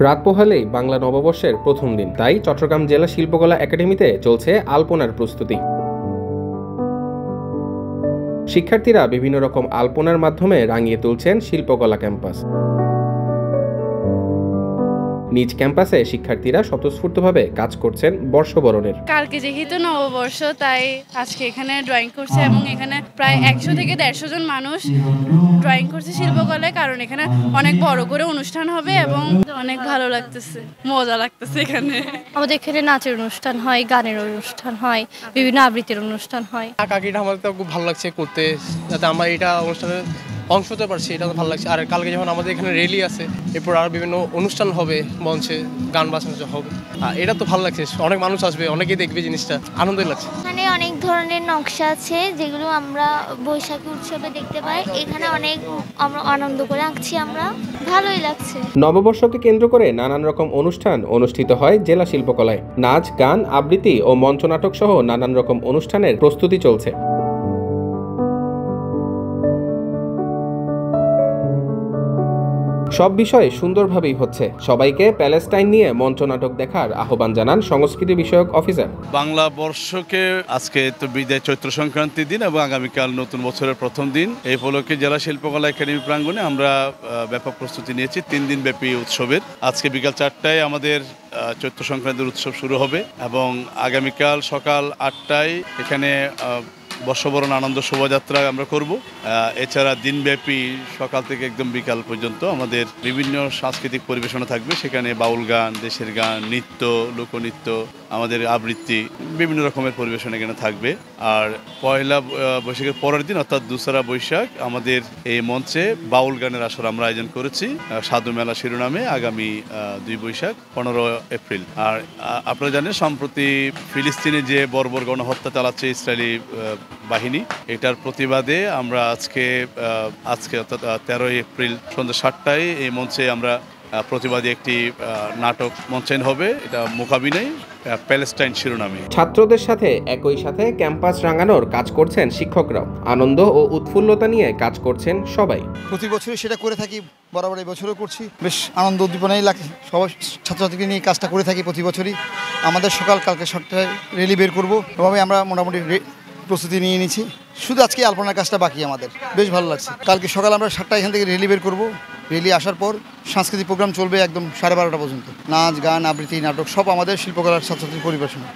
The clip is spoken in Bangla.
রাত পোহালেই বাংলা নববর্ষের প্রথম দিন, তাই চট্টগ্রাম জেলা শিল্পকলা একাডেমিতে চলছে আলপনার প্রস্তুতি। শিক্ষার্থীরা বিভিন্ন রকম আলপনার মাধ্যমে রাঙিয়ে তুলছেন শিল্পকলা ক্যাম্পাস। নিজ ক্যাম্পাসে শিক্ষার্থীরা স্বতঃস্ফূর্তভাবে কাজ করছেন বর্ষবরণের। কালকে যেহেতু নববর্ষ, তাই আজকে এখানে ড্রয়িং করছে এবং এখানে প্রায় 100 থেকে 150 জন মানুষ ড্রয়িং করছে শিল্পকলায়, কারণ এখানে অনেক বড় করে অনুষ্ঠান হবে এবং অনেক ভালো লাগতেছে, মজা লাগতেছে। আমাদের এখানে নাচের অনুষ্ঠান হয়, গানের অনুষ্ঠান হয়, বিভিন্ন আবৃত্তির অনুষ্ঠান হয়। কাকিটা আমার তো খুব ভালো লাগছে করতে, যাতে আমরা এটা অনুষ্ঠানে অংশ হতে পারছি, এটা ভালো লাগছে। আর কালকে যখন আমাদের এখানে র্যালি আছে, এরপর আর বিভিন্ন অনুষ্ঠান হবে, মঞ্চে গান বাজনা হবে, এটা তো ভালো লাগছে। অনেক মানুষ আসবে, অনেকেই দেখবে, জিনিসটা আনন্দ লাগছে। এখানে অনেক ধরনের নকশা আছে যেগুলো আমরা বৈশাখী উৎসবে দেখতে পাই। এখানে অনেক আমরা আনন্দ করে আঁকছি, আমরা ভালোই লাগছে। নববর্ষকে কেন্দ্র করে নানান রকম অনুষ্ঠান অনুষ্ঠিত হয় জেলা শিল্পকলায়। নাচ, গান, আবৃত্তি ও মঞ্চনাটক সহ নানান রকম অনুষ্ঠানের প্রস্তুতি চলছে। সব বিষয়ে সুন্দরভাবেই হচ্ছে। সবাইকে প্যালেস্টাইন নিয়ে মঞ্চনাটক দেখার আহ্বান জানান সংস্কৃতি বিষয়ক অফিসার। বাংলা বর্ষকে আজকে তো বিদায় চৈত্র সংক্রান্তির দিন এবং আগামীকাল নতুন বছরের প্রথম দিন। এই উপলক্ষে জেলা শিল্পকলা একাডেমি প্রাঙ্গণে আমরা ব্যাপক প্রস্তুতি নিয়েছি 3 দিন ব্যাপী উৎসবের। আজকে বিকাল 4টায় আমাদের চৈত্র সংক্রান্তির উৎসব শুরু হবে এবং আগামীকাল সকাল 8টায় এখানে বর্ষবরণ আনন্দ শোভাযাত্রা আমরা করব। এছাড়া দিনব্যাপী সকাল থেকে একদম বিকাল পর্যন্ত আমাদের বিভিন্ন সাংস্কৃতিক পরিবেশনা থাকবে। সেখানে বাউল গান, দেশের গান, নৃত্য, লোকনৃত্য, আমাদের আবৃত্তি, বিভিন্ন রকমের পরিবেশনা এখানে থাকবে। আর পয়লা বৈশাখের পরের দিন অর্থাৎ 2রা বৈশাখ আমাদের এই মঞ্চে বাউল গানের আসর আমরা আয়োজন করেছি সাধু মেলা শিরোনামে, আগামী 2 বৈশাখ 15 এপ্রিল। আর আপনারা জানেন সম্প্রতি ফিলিস্তিনে যে বর্বর গণহত্যা চালাচ্ছে ইসরায়েলি বাহিনী, এটার প্রতিবাদে আমরা আজকে অর্থাৎ 13 এপ্রিল সন্ধ্যা 7টায় এই মঞ্চে আমরা প্রতিবাদী একটি নাটক মঞ্চায়ন হবে। এটা মোকাবিনাই প্যালেস্টাইন শিরোনামে। ছাত্রদের সাথে একই সাথে ক্যাম্পাস রাঙানোর কাজ করছেন শিক্ষকরাও। আনন্দ ও উৎফুল্লতা নিয়ে কাজ করছেন সবাই। প্রতি বছরই সেটা করে থাকি, বরাবর এই বছরও করছি। বেশ আনন্দ উদ্দীপনাই লাগে। সবাই ছাত্রছাত্রীকে নিয়ে কাজটা করে থাকি প্রতি বছরই। আমাদের কালকে 7টায় র্যালি বের করবো, এভাবে আমরা মোটামুটি প্রস্তুতি নিয়ে নিয়েছি। শুধু আজকে আলপনার কাজটা বাকি আমাদের। বেশ ভালো লাগছে। কালকে সকাল আমরা 7টায় এখান থেকে র্যালি বের করবো। র্যালি আসার পর সাংস্কৃতিক প্রোগ্রাম চলবে একদম 12:30 পর্যন্ত। নাচ, গান, আবৃত্তি, নাটক সব আমাদের শিল্পকলার ছাত্রছাত্রীর পরিবেশনা।